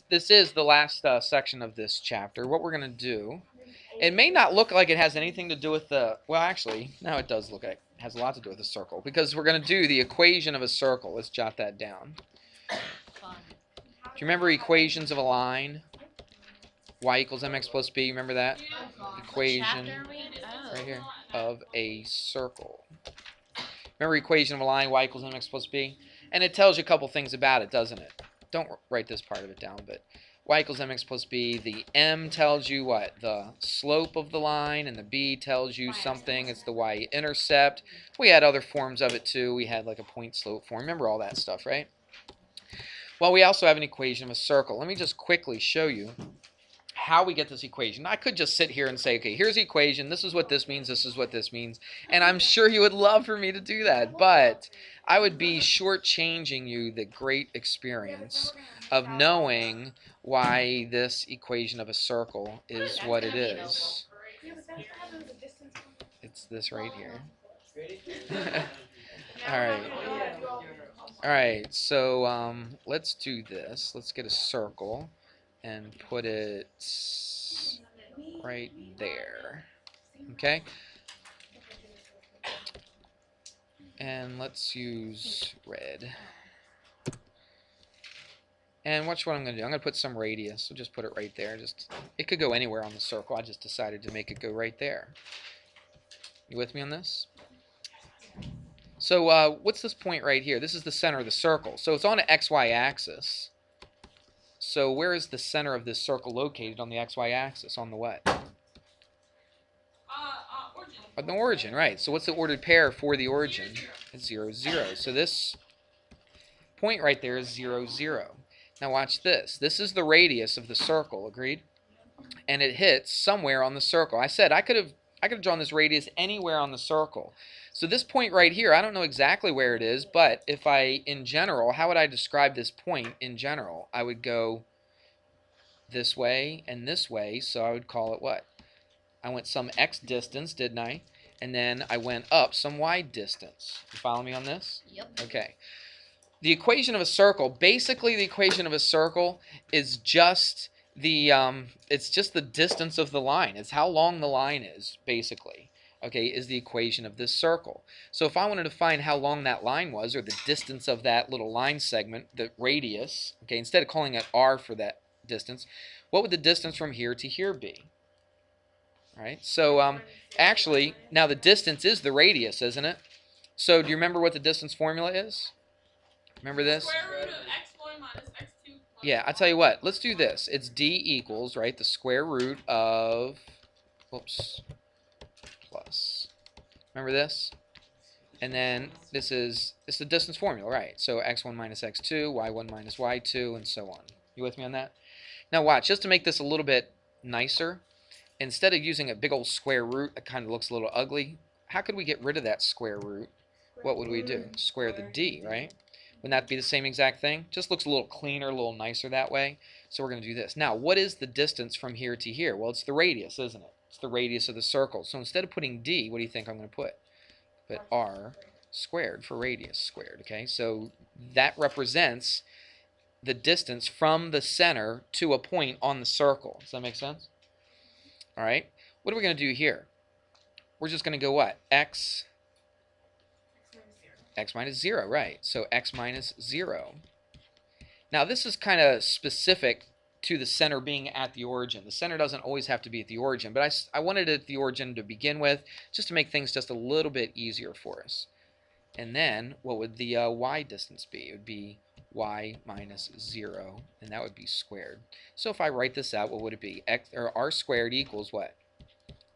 This is the last section of this chapter. What we're going to do, it may not look like it has anything to do with the, well, actually, no, it does look like it has a lot to do with a circle, because we're going to do the equation of a circle. Let's jot that down. Do you remember equations of a line? Y equals mx plus b, remember that? Equation right here of a circle. Remember equation of a line, y equals mx plus b? And it tells you a couple things about it, doesn't it? Don't write this part of it down, but y equals mx plus b. The m tells you what? The slope of the line, and the b tells you something. It's the y-intercept. We had other forms of it too. We had like a point slope form. Remember all that stuff, right? Well, we also have an equation of a circle. Let me just quickly show you how we get this equation. I could just sit here and say, okay, here's the equation, this is what this means, this is what this means, and I'm sure you would love for me to do that, but I would be shortchanging you the great experience of knowing why this equation of a circle is what it is. It's this right here. Alright. Alright, so let's do this. Let's get a circle and put it right there. Okay? And let's use red. And watch what I'm going to do. I'm going to put some radius. So just put it right there. It could go anywhere on the circle. I just decided to make it go right there. You with me on this? So what's this point right here? This is the center of the circle. So it's on an XY axis. So where is the center of this circle located on the XY axis? On the what? Origin. On the origin, right. So what's the ordered pair for the origin? It's 0, 0. So this point right there is 0, 0. Now watch this. This is the radius of the circle, agreed? And it hits somewhere on the circle. I said I could have drawn this radius anywhere on the circle. So this point right here, I don't know exactly where it is, but if in general, how would I describe this point in general? I would go this way and this way, so I would call it what? I went some x distance, didn't I? And then I went up some y distance. You follow me on this? Yep. Okay. The equation of a circle, basically the equation of a circle is just it's just the distance of the line. It's how long the line is, basically. Okay, is the equation of this circle. So if I wanted to find how long that line was, or the distance of that little line segment, the radius, okay, instead of calling it r for that distance, what would the distance from here to here be? All right, so actually, now the distance is the radius, isn't it? So do you remember what the distance formula is? Remember this? Square root of x1 minus x2 plus Yeah, I tell you what, let's do this. It's d equals, right, the square root of, whoops, plus. Remember this? And then it's the distance formula, right? So x1 minus x2, y1 minus y2, and so on. You with me on that? Now watch, just to make this a little bit nicer, instead of using a big old square root that kind of looks a little ugly, how could we get rid of that square root? What would we do? Square the d, right? Wouldn't that be the same exact thing? Just looks a little cleaner, a little nicer that way. So we're going to do this. Now, what is the distance from here to here? Well, it's the radius, isn't it? It's the radius of the circle. So instead of putting d, what do you think I'm going to put? Put r squared for radius squared, okay? So that represents the distance from the center to a point on the circle. Does that make sense? All right. What are we going to do here? We're just going to go what? X minus 0, right. So x minus 0. Now this is kind of specific to the center being at the origin. The center doesn't always have to be at the origin, but I wanted it at the origin to begin with, just to make things just a little bit easier for us. And then what would the y distance be? It would be y minus 0, and that would be squared. So if I write this out, what would it be? R squared equals what?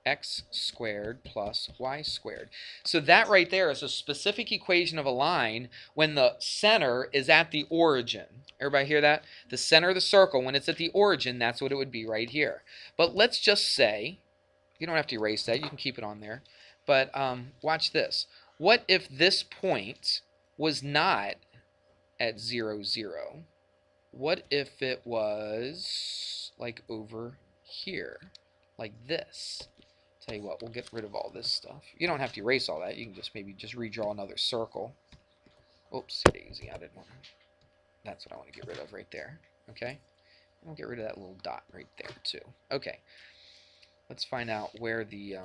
X squared plus y squared. So that right there is a specific equation of a line when the center is at the origin. Everybody hear that? The center of the circle, when it's at the origin, that's what it would be right here. But let's just say, you don't have to erase that, you can keep it on there, but watch this. What if this point was not at 0, 0? What if it was like over here, like this? Tell you what, we'll get rid of all this stuff. You don't have to erase all that. You can just maybe just redraw another circle. Oops, daisy, I didn't want to. That's what I want to get rid of right there. Okay? We'll get rid of that little dot right there too. Okay, let's find out where the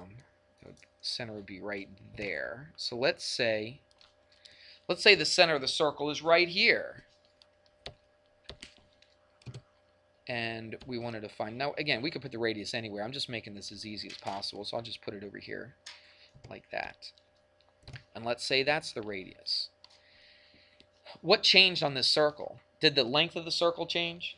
center would be right there. So let's say the center of the circle is right here. And we wanted to find, now again, we could put the radius anywhere. I'm just making this as easy as possible, so I'll just put it over here like that. And let's say that's the radius. What changed on this circle? Did the length of the circle change?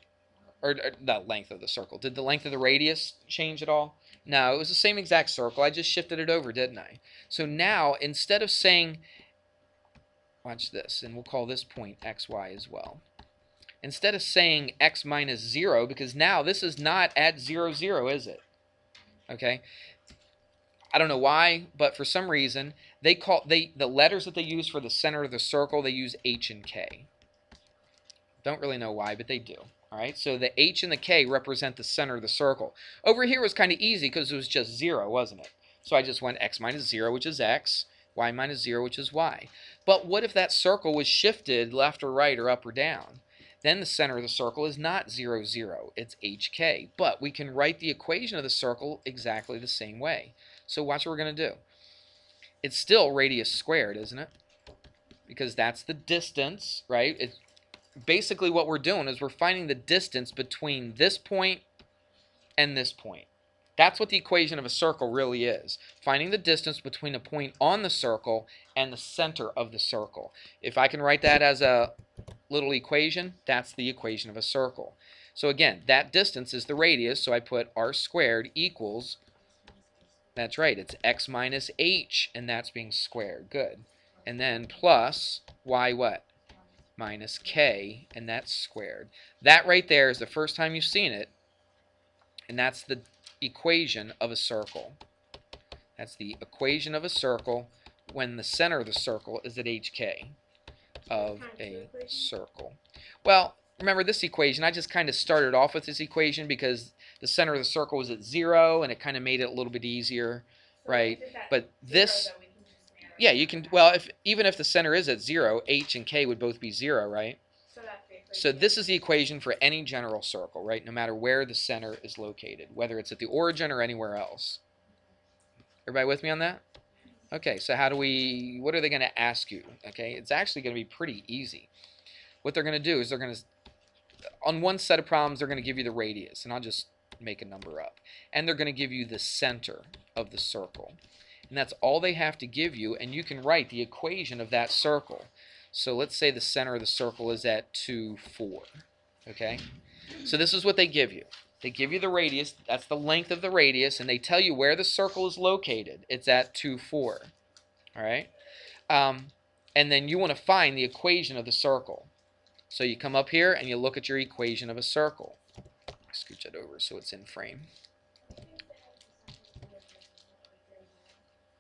Or not length of the circle. Did the length of the radius change at all? No, it was the same exact circle. I just shifted it over, didn't I? So now, instead of saying, watch this, and we'll call this point xy as well. Instead of saying x minus 0, because now this is not at 0, 0, is it? Okay? I don't know why, but for some reason, the letters that they use for the center of the circle, they use H and K. Don't really know why, but they do. All right, so the H and the K represent the center of the circle. Over here was kind of easy because it was just 0, wasn't it? So I just went x minus 0, which is x, y minus 0, which is y. But what if that circle was shifted left or right or up or down? Then the center of the circle is not 0, 0. It's hk. But we can write the equation of the circle exactly the same way. So watch what we're going to do. It's still radius squared, isn't it? Because that's the distance, right? Basically what we're doing is we're finding the distance between this point and this point. That's what the equation of a circle really is. Finding the distance between a point on the circle and the center of the circle. If I can write that as a little equation, that's the equation of a circle. So again, that distance is the radius, so I put r squared equals, that's right, it's x minus h, and that's being squared. Good. And then plus y what? Minus k, and that's squared. That right there is the first time you've seen it, and that's the equation of a circle. That's the equation of a circle when the center of the circle is at hk of a circle. Well, remember this equation, I just kind of started off with this equation because the center of the circle was at 0, and it kind of made it a little bit easier, right? But this, yeah, you can, well, even if the center is at 0, h and k would both be 0, right? So this is the equation for any general circle, right? No matter where the center is located, whether it's at the origin or anywhere else. Everybody with me on that? Okay, so what are they going to ask you? Okay, it's actually going to be pretty easy. What they're going to do is on one set of problems, they're going to give you the radius, and I'll just make a number up. And they're going to give you the center of the circle. And that's all they have to give you, and you can write the equation of that circle. So let's say the center of the circle is at 2, 4. Okay? So this is what they give you. They give you the radius, that's the length of the radius, and they tell you where the circle is located. It's at 2, 4. All right? And then you want to find the equation of the circle. So you come up here and you look at your equation of a circle. Scooch it over so it's in frame.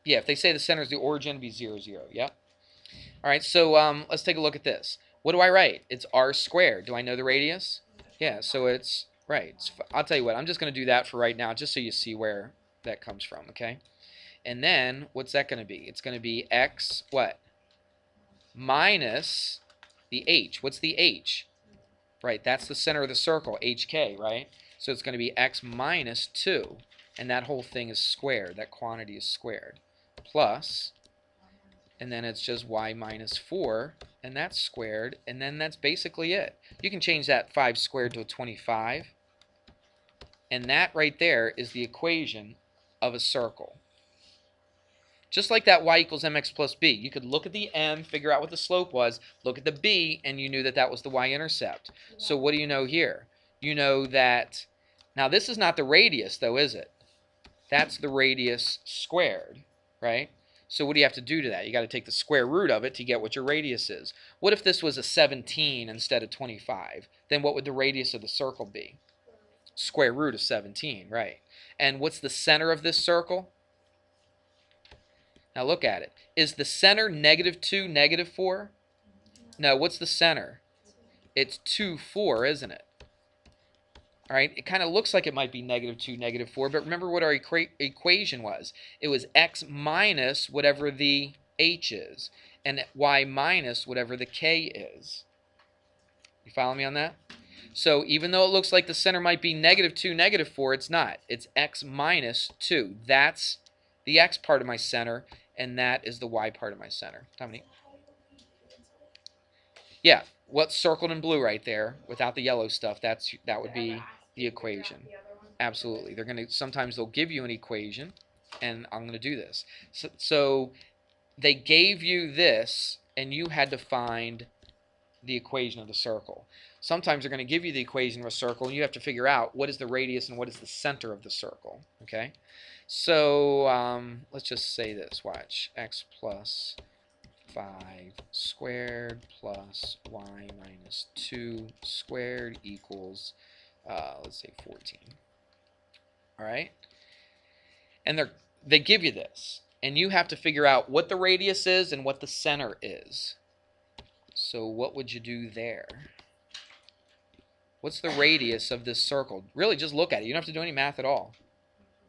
Yeah, if they say the center is the origin, it'd be 0, 0. Yep. All right, so let's take a look at this. What do I write? It's r squared. Do I know the radius? Yeah, so it's, right. I'll tell you what, I'm just going to do that for right now just so you see where that comes from, okay? And then, what's that going to be? It's going to be x, what? Minus the h. What's the h? Right, that's the center of the circle, hk, right? So it's going to be x minus 2, and that whole thing is squared. That quantity is squared. Plus, and then it's just y minus 4, and that's squared, and then that's basically it. You can change that 5 squared to a 25, and that right there is the equation of a circle. Just like that y equals mx plus b. You could look at the m, figure out what the slope was, look at the b, and you knew that that was the y-intercept. So what do you know here? You know that, now this is not the radius though, is it? That's the radius squared, right? So what do you have to do to that? You got to take the square root of it to get what your radius is. What if this was a 17 instead of 25? Then what would the radius of the circle be? Square root of 17, right? And what's the center of this circle? Now look at it. Is the center negative 2, negative 4? No, what's the center? It's 2, 4, isn't it? All right, it kind of looks like it might be negative 2, negative 4, but remember what our equation was. It was x minus whatever the h is, and y minus whatever the k is. You follow me on that? So even though it looks like the center might be -2, -4, it's not. It's x minus 2. That's the x part of my center, and that is the y part of my center. Dominique? Yeah, what's circled in blue right there, without the yellow stuff, that would be the equation. Absolutely. Sometimes they'll give you an equation, and I'm going to do this. So they gave you this, and you had to find the equation of the circle. Sometimes they're going to give you the equation of a circle, and you have to figure out what is the radius and what is the center of the circle. Okay? So let's just say this. Watch. X plus 5 squared plus y minus 2 squared equals, let's say 14. All right? And they give you this, and you have to figure out what the radius is and what the center is. So what would you do there? What's the radius of this circle? Really, just look at it. You don't have to do any math at all.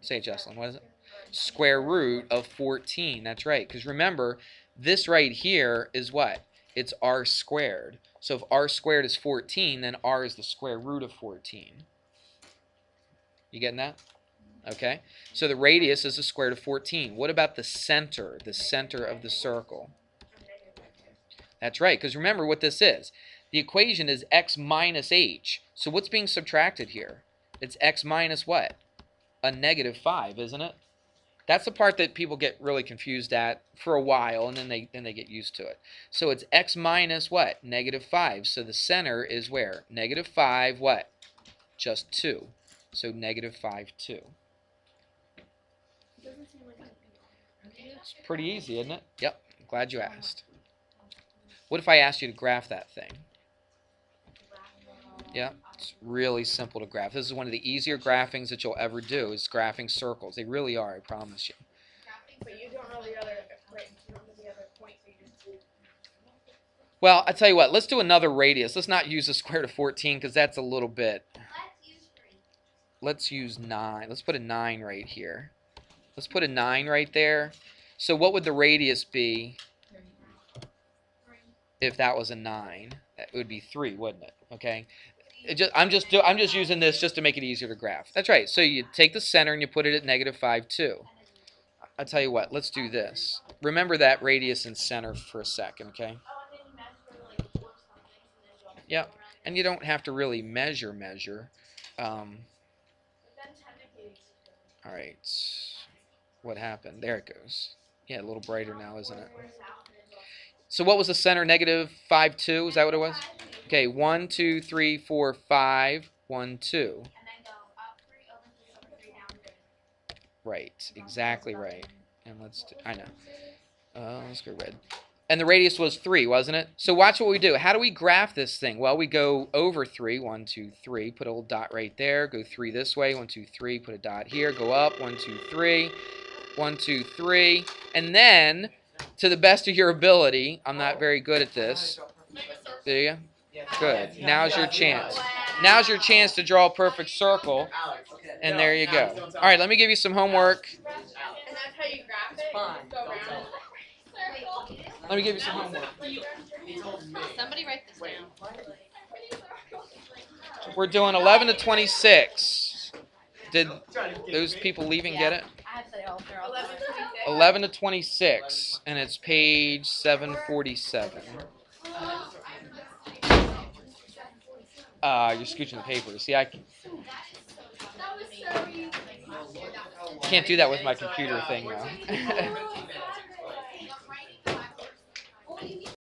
Say it, Jesselyn. What is it? Square root of 14. That's right. Because remember, this right here is what? It's r squared. So if r squared is 14, then r is the square root of 14. You getting that? Okay. So the radius is the square root of 14. What about the center? The center of the circle. That's right. Because remember what this is. The equation is x minus h. So what's being subtracted here? It's x minus what? A -5, isn't it? That's the part that people get really confused at for a while, and then they get used to it. So it's x minus what? -5. So the center is where? -5 what? Just 2. So -5, 2. It's pretty easy, isn't it? Yep. Glad you asked. What if I asked you to graph that thing? Yeah, it's really simple to graph. This is one of the easier graphings that you'll ever do, is graphing circles. They really are, I promise you. But you don't know the other point, so you just do. Well, I tell you what, let's do another radius. Let's not use the square root of 14 because that's a little bit. Let's use 9. Let's put a 9 right here. Let's put a 9 right there. So what would the radius be if that was a 9? It would be 3, wouldn't it? Okay. I'm just using this just to make it easier to graph. That's right. So you take the center and you put it at -5, 2. I'll tell you what. Let's do this. Remember that radius and center for a second, okay? Yeah. And you don't have to really measure. All right. What happened? There it goes. Yeah, a little brighter now, isn't it? So what was the center? -5, 2. Is that what it was? Okay, 1, 2, 3, 4, 5, 1, 2. Right, exactly right. And I know. Let's go red. And the radius was 3, wasn't it? So watch what we do. How do we graph this thing? Well, we go over 3, 1, 2, 3, put a little dot right there, go 3 this way, 1, 2, 3, put a dot here, go up, 1, 2, 3, 1, 2, 3, and then, to the best of your ability, I'm not very good at this. Do you? Good. Now's your chance. Now's your chance to draw a perfect circle. And there you go. All right, let me give you some homework. And that's how you graph it? Go around. Let me give you some homework. Somebody write this down. We're doing 11 to 26. Did those people leaving get it? I have to say, oh, they're all 11 to 26, and it's page 747. You're scooching the paper. See, I can't do that with my computer thing now.